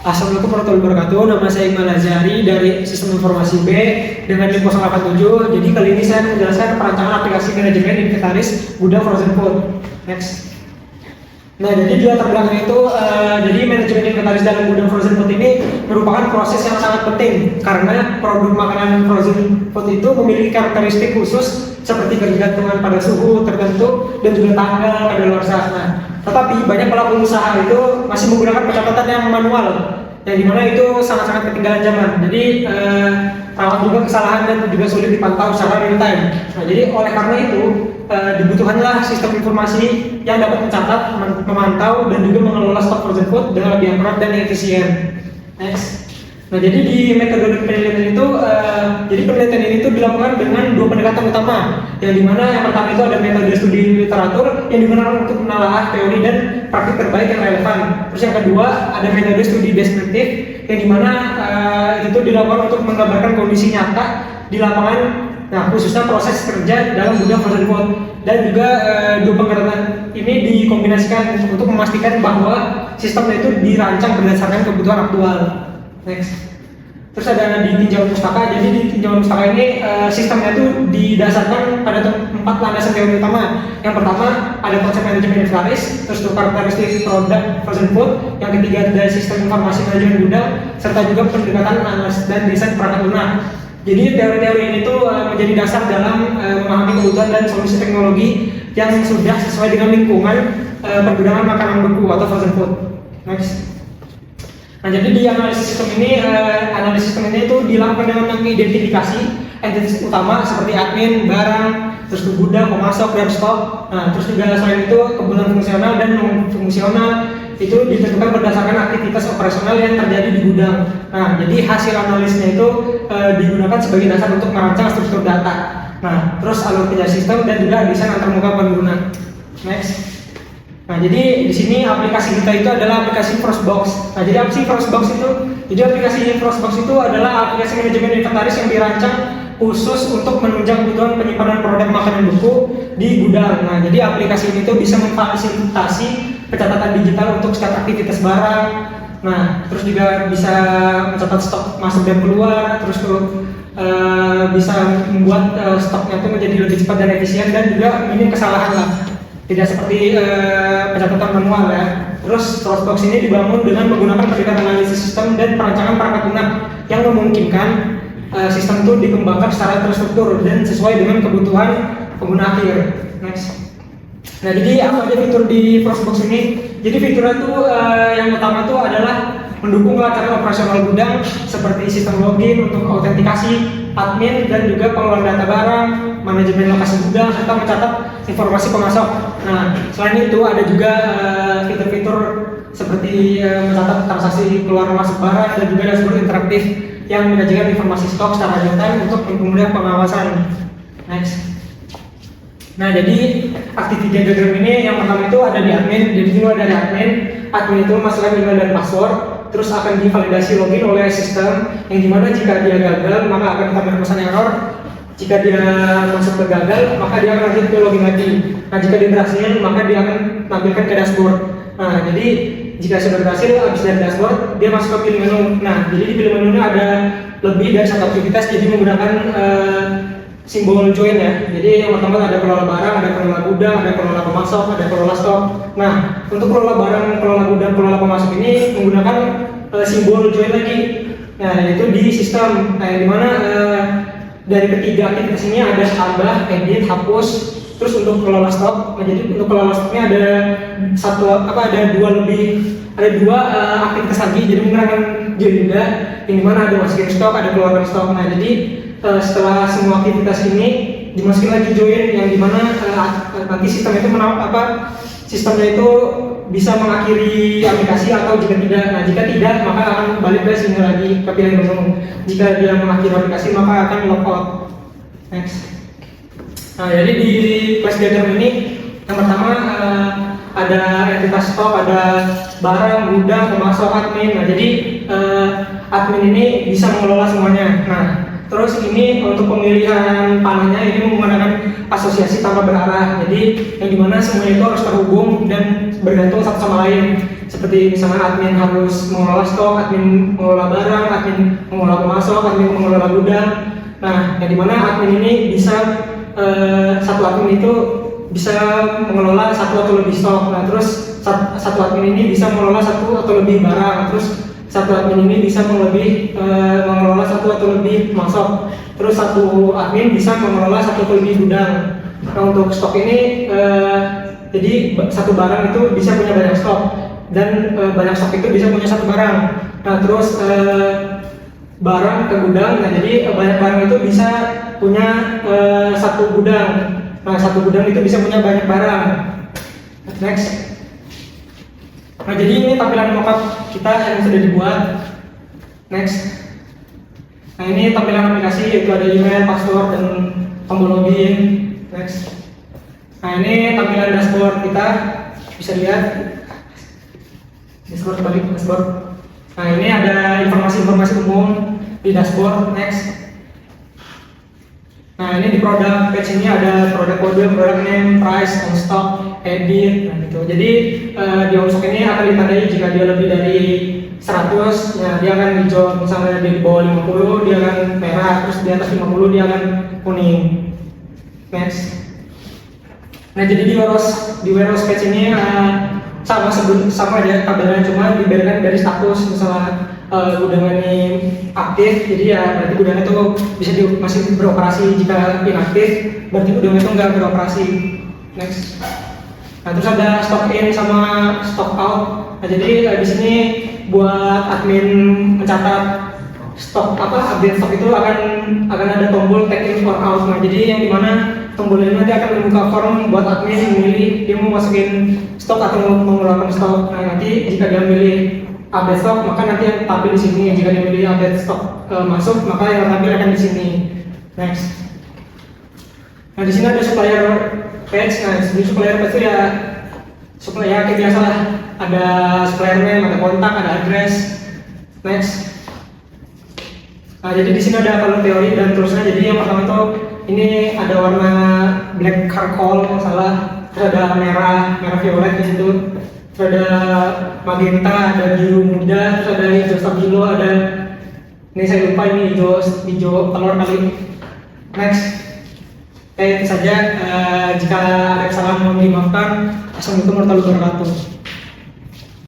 Assalamualaikum warahmatullahi wabarakatuh. Nama saya Iqbal Azhari dari Sistem Informasi B dengan NIM 087. Jadi kali ini saya menjelaskan perancangan aplikasi manajemen inventaris gudang frozen food. Next. Nah, jadi di latar belakang itu, jadi manajemen inventaris dalam gudang frozen food ini merupakan proses yang sangat penting karena produk makanan frozen food itu memiliki karakteristik khusus seperti ketergantungan pada suhu tertentu dan juga tanggal kadaluarsa. Nah, tetapi banyak pelaku usaha itu masih menggunakan pencatatan yang manual, yang dimana itu sangat-sangat ketinggalan zaman. Jadi rawan juga kesalahan dan juga sulit dipantau secara real time. Nah, jadi oleh karena itu dibutuhkanlah sistem informasi yang dapat mencatat, memantau dan juga mengelola stok frozen food dengan lebih akurat dan efisien. Next. Nah, jadi di metode penelitian itu, jadi penelitian ini itu dilakukan dengan dua pendekatan utama, yang dimana yang pertama itu ada metode studi literatur yang digunakan untuk menelaah teori dan praktik terbaik yang relevan. Terus yang kedua ada metode studi deskriptif yang dimana itu dilakukan untuk menggambarkan kondisi nyata di lapangan, nah khususnya proses kerja dalam gudang frozen food. Dan juga dua pendekatan ini dikombinasikan untuk memastikan bahwa sistemnya itu dirancang berdasarkan kebutuhan aktual. Next. Terus ada di tinjauan pustaka. Jadi di tinjauan pustaka ini sistemnya itu didasarkan pada 4 landasan teori utama. Yang pertama ada konsep manajemen inventaris, terus karakteristik produk frozen food. Yang ketiga ada sistem informasi manajemen gudang, serta juga pendekatan analisis dan desain perangkat lunak. Jadi teori-teori ini tuh menjadi dasar dalam memahami kebutuhan dan solusi teknologi yang sudah sesuai dengan lingkungan pergudangan makanan beku atau frozen food. Next. Nah, jadi di analisis sistem ini itu dilakukan dengan mengidentifikasi entitas utama seperti admin, barang, terus ke gudang, pemasok, dan stok. Nah, terus juga selain itu kebutuhan fungsional dan non fungsional itu ditentukan berdasarkan aktivitas operasional yang terjadi di gudang. Nah, jadi hasil analisnya itu digunakan sebagai dasar untuk merancang struktur data. Nah, terus alur kerja sistem dan juga desain antarmuka pengguna. Next. Nah, jadi di sini aplikasi kita itu adalah aplikasi Frostbox. Nah, jadi apa sih Frostbox itu? Jadi aplikasi Frostbox itu adalah aplikasi manajemen inventaris yang dirancang khusus untuk menunjang kebutuhan penyimpanan produk makanan beku di gudang. Nah, jadi aplikasi ini tuh bisa memfasilitasi pencatatan digital untuk setiap aktivitas barang. Nah, terus juga bisa mencatat stok masuk dan keluar, terus tuh bisa membuat stoknya itu menjadi lebih cepat dan efisien dan juga minim kesalahan lah. Tidak seperti pencatatan manual ya. Terus Frostbox ini dibangun dengan menggunakan pendekatan analisis sistem dan perancangan perangkat lunak yang memungkinkan sistem itu dikembangkan secara terstruktur dan sesuai dengan kebutuhan pengguna akhir. Next. Nah, jadi apa aja fitur di Frostbox ini? Jadi fiturnya tuh yang utama tuh adalah mendukung kelancaran operasional gudang seperti sistem login untuk autentikasi admin dan juga pengelolaan data barang, manajemen lokasi gudang, serta mencatat informasi pemasok. Nah, selain itu ada juga fitur-fitur seperti mencatat transaksi keluar masuk barang dan juga dashboard interaktif yang menyajikan informasi stok secara real time untuk kemudian pengawasan. Next. Nah, jadi activity diagram ini yang pertama itu ada di admin. Jadi dulu ada di admin. Admin itu masukkan email dan password, terus akan divalidasi login oleh sistem, yang dimana jika dia gagal maka akan ditampilkan pesan error. Jika dia masuk ke gagal, maka dia akan lanjut ke login lagi. Nah, jika dia berhasil, maka dia akan tampilkan ke dashboard. Nah, jadi jika sudah berhasil, habis dari dashboard, dia masuk ke pilih menu. Nah, jadi di pilih menu ada lebih dari satu aktivitas, jadi menggunakan simbol join ya. Jadi yang pertama ada kelola barang, ada kelola gudang, ada kelola pemasok, ada kelola stok. Nah, untuk kelola barang, kelola gudang, kelola pemasok ini menggunakan simbol join lagi. Nah, itu di sistem. Nah, dimana dari ketiga aktivitas ini ada tambah, edit, hapus. Terus untuk kelola stok, nah, jadi untuk kelola stoknya ada dua aktivitas lagi. Jadi menggunakan join juga, yang dimana ada masukin stok, ada keluaran stok. Nah, jadi setelah semua aktivitas ini dimasukin lagi join, yang dimana nanti sistem itu sistemnya itu bisa mengakhiri aplikasi atau jika tidak. Nah, jika tidak maka akan balik ke sini lagi ke pilihan menu. Jika dia mengakhiri aplikasi maka akan logout. Next. Nah, jadi di class diagram ini yang pertama ada entitas stok, ada barang, gudang, pemasok, admin. Nah, jadi admin ini bisa mengelola semuanya. Nah, terus ini untuk pemilihan panahnya ini menggunakan asosiasi tanpa berarah. Jadi yang dimana semuanya itu harus terhubung dan bergantung satu sama lain. seperti misalnya admin harus mengelola stok, admin mengelola barang, admin mengelola pemasok, admin mengelola gudang. Nah, yang dimana admin ini bisa satu admin itu bisa mengelola satu atau lebih stok. Nah, terus satu admin ini bisa mengelola satu atau lebih barang. Terus satu admin ini bisa mengelola satu atau lebih pemasok. Terus satu admin bisa mengelola satu atau lebih gudang. Nah, untuk stok ini jadi satu barang itu bisa punya banyak stok dan banyak stok itu bisa punya satu barang. Nah, terus barang ke gudang. Nah, jadi banyak barang itu bisa punya satu gudang. Nah, satu gudang itu bisa punya banyak barang. Next. Nah, jadi ini tampilan mockup kita yang sudah dibuat. Next. Nah, ini tampilan aplikasi, yaitu ada email, password, dan tombol login. Next. Nah, ini tampilan dashboard kita, bisa lihat. Dashboard balik dashboard. Nah, ini ada informasi-informasi umum di dashboard. Next. Nah, ini di produk page ini ada produk kode, produk name, price, on stock, edit, nah gitu. Jadi di on stock ini akan ditandai jika dia lebih dari 100, nah dia akan hijau. Misalnya dia di bawah 50, dia akan merah, terus di atas 50 dia akan kuning. Next. Nah, jadi di warehouse page ini sama aja tabelnya, cuma diberikan dari status. Misalnya gudang ini aktif, jadi ya berarti gudang itu bisa masih beroperasi. Jika inaktif, berarti gudang itu nggak beroperasi. Next. Nah, terus ada stock in sama stock out. Nah, jadi di sini buat admin mencatat stok update stok itu akan ada tombol take in or out. Nah, jadi yang dimana tombol ini nanti akan membuka form buat admin memilih dia mau masukin stok atau mau mengeluarkan stok. Nah, nanti jika dia milih update stok, maka nanti yang tampil di sini. Jika dia milih update stok masuk, maka yang tampil akan di sini. Next. Nah, di sini ada supplier page. Nah, di supplier page itu ya supplier kayak biasa lah. Ada supplier name, ada kontak, ada address. Next. Nah, jadi di sini ada color teori dan terusnya. Jadi yang pertama itu ini ada warna black charcoal kalau salah, terus ada merah violet di situ, terus ada magenta, ada biru muda, terus ada hijau stabilo, ada ini saya lupa ini hijau telur kali. Next. Itu saja. Jika ada kesalahan mohon dimaafkan. Assalamualaikum warahmatullahi wabarakatuh.